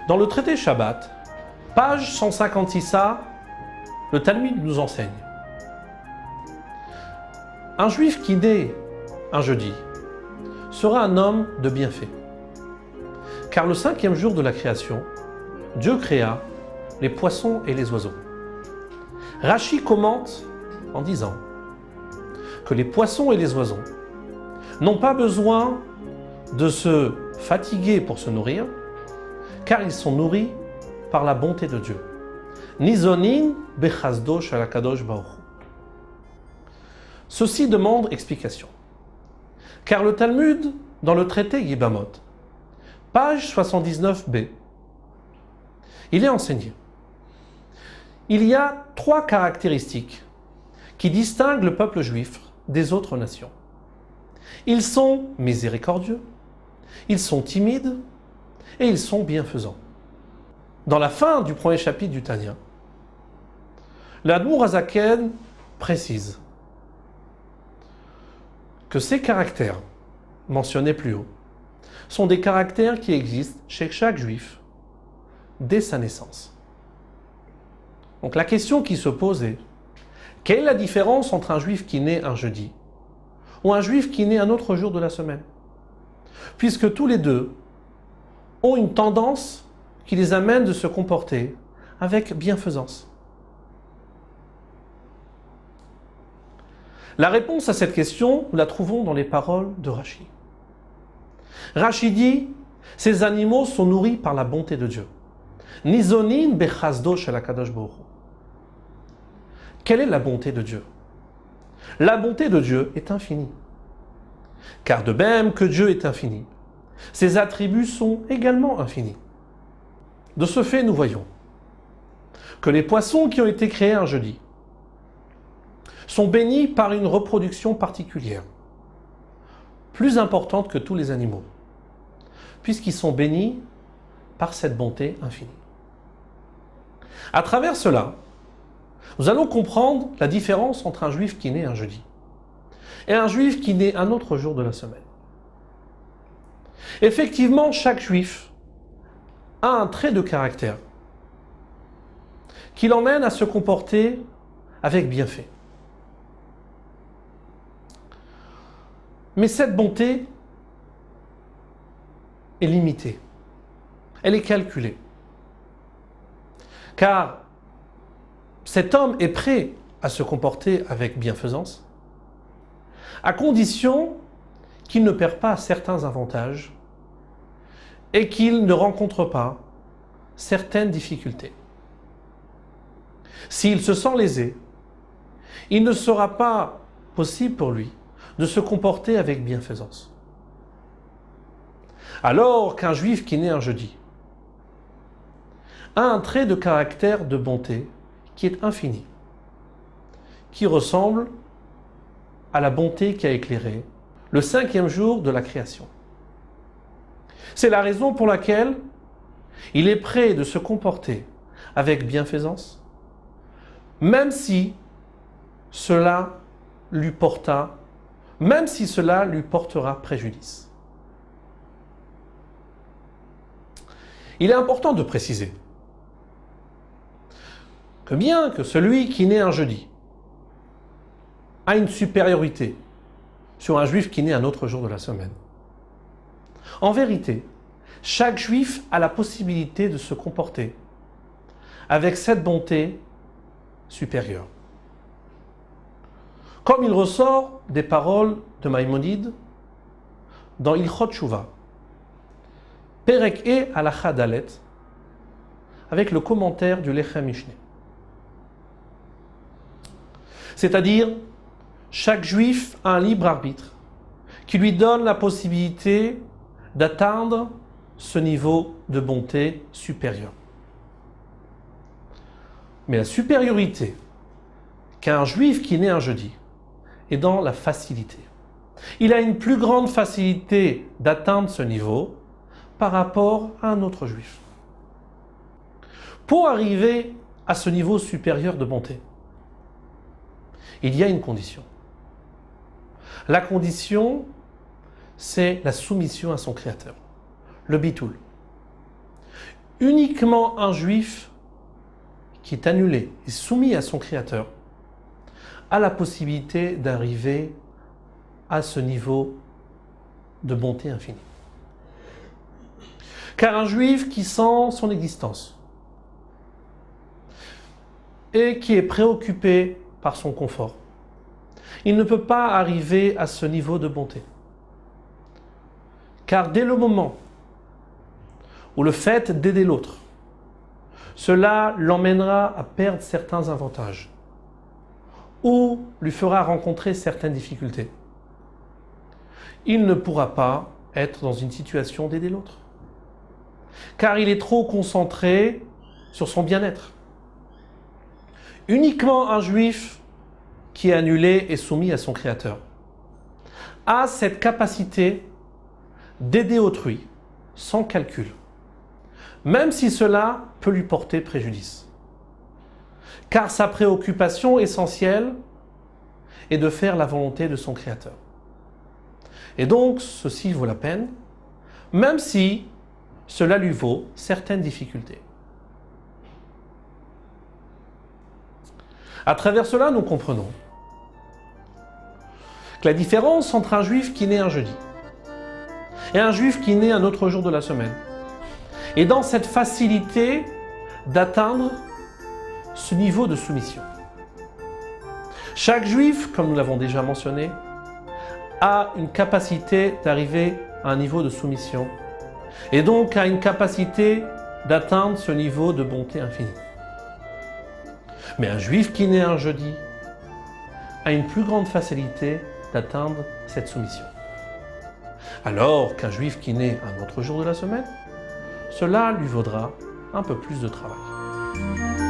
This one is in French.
Dans le traité Shabbat, page 156a, le Talmud nous enseigne. Un juif qui naît un jeudi sera un homme de bienfait. Car le 5e jour de la création, Dieu créa les poissons et les oiseaux. Rashi commente en disant que les poissons et les oiseaux n'ont pas besoin de se fatiguer pour se nourrir, car ils sont nourris par la bonté de Dieu. Nizonin bechazdo shalakadosh baruch hu. Ceci demande explication. Car le Talmud, dans le traité Yibamot, page 79b, il est enseigné. Il y a 3 caractéristiques qui distinguent le peuple juif des autres nations. Ils sont miséricordieux, ils sont timides et ils sont bienfaisants. Dans la fin du premier chapitre du Tanya, l'Admour Hazaken précise que ces caractères mentionnés plus haut sont des caractères qui existent chez chaque juif dès sa naissance. Donc la question qui se pose est: quelle est la différence entre un juif qui naît un jeudi ou un juif qui naît un autre jour de la semaine? Puisque tous les deux ont une tendance qui les amène de se comporter avec bienfaisance. La réponse à cette question, nous la trouvons dans les paroles de Rashi. Rashi dit: ces animaux sont nourris par la bonté de Dieu. Nizonin bechazdo shalakadosh baruch hu. Quelle est la bonté de Dieu? La bonté de Dieu est infinie. Car de même que Dieu est infini, ses attributs sont également infinis. De ce fait, nous voyons que les poissons qui ont été créés un jeudi sont bénis par une reproduction particulière, plus importante que tous les animaux, puisqu'ils sont bénis par cette bonté infinie. À travers cela, nous allons comprendre la différence entre un juif qui naît un jeudi et un juif qui naît un autre jour de la semaine. Effectivement, chaque juif a un trait de caractère qui l'emmène à se comporter avec bienfait. Mais cette bonté est limitée, elle est calculée. Car cet homme est prêt à se comporter avec bienfaisance, à condition qu'il ne perd pas certains avantages et qu'il ne rencontre pas certaines difficultés. S'il se sent lésé, il ne sera pas possible pour lui de se comporter avec bienfaisance. Alors qu'un juif qui naît un jeudi a un trait de caractère de bonté qui est infini, qui ressemble à la bonté qui a éclairé le 5e jour de la création. C'est la raison pour laquelle il est prêt de se comporter avec bienfaisance, même si cela lui portera préjudice. Il est important de préciser que bien que celui qui naît un jeudi a une supériorité sur un juif qui naît un autre jour de la semaine, en vérité, chaque juif a la possibilité de se comporter avec cette bonté supérieure. Comme il ressort des paroles de Maïmonide dans Ilchot Shuvah, Perek E Halacha Dalet, avec le commentaire du Lechem Mishneh. C'est-à-dire, chaque juif a un libre arbitre qui lui donne la possibilité d'atteindre ce niveau de bonté supérieur. Mais la supériorité qu'un juif qui naît un jeudi est dans la facilité. Il a une plus grande facilité d'atteindre ce niveau par rapport à un autre juif. Pour arriver à ce niveau supérieur de bonté, il y a une condition. La condition, c'est la soumission à son Créateur, le bitoul. Uniquement un juif qui est annulé et soumis à son Créateur a la possibilité d'arriver à ce niveau de bonté infinie. Car un juif qui sent son existence et qui est préoccupé par son confort, il ne peut pas arriver à ce niveau de bonté. Car dès le moment où le fait d'aider l'autre, cela l'emmènera à perdre certains avantages ou lui fera rencontrer certaines difficultés, il ne pourra pas être dans une situation d'aider l'autre. Car il est trop concentré sur son bien-être. Uniquement un juif qui est annulé et soumis à son Créateur a cette capacité d'aider autrui sans calcul, même si cela peut lui porter préjudice. Car sa préoccupation essentielle est de faire la volonté de son Créateur. Et donc, ceci vaut la peine, même si cela lui vaut certaines difficultés. À travers cela, nous comprenons que la différence entre un juif qui naît un jeudi et un juif qui naît un autre jour de la semaine est dans cette facilité d'atteindre ce niveau de soumission. Chaque juif, comme nous l'avons déjà mentionné, a une capacité d'arriver à un niveau de soumission et donc a une capacité d'atteindre ce niveau de bonté infinie. Mais un juif qui naît un jeudi a une plus grande facilité d'atteindre cette soumission. Alors qu'un juif qui naît un autre jour de la semaine, cela lui vaudra un peu plus de travail.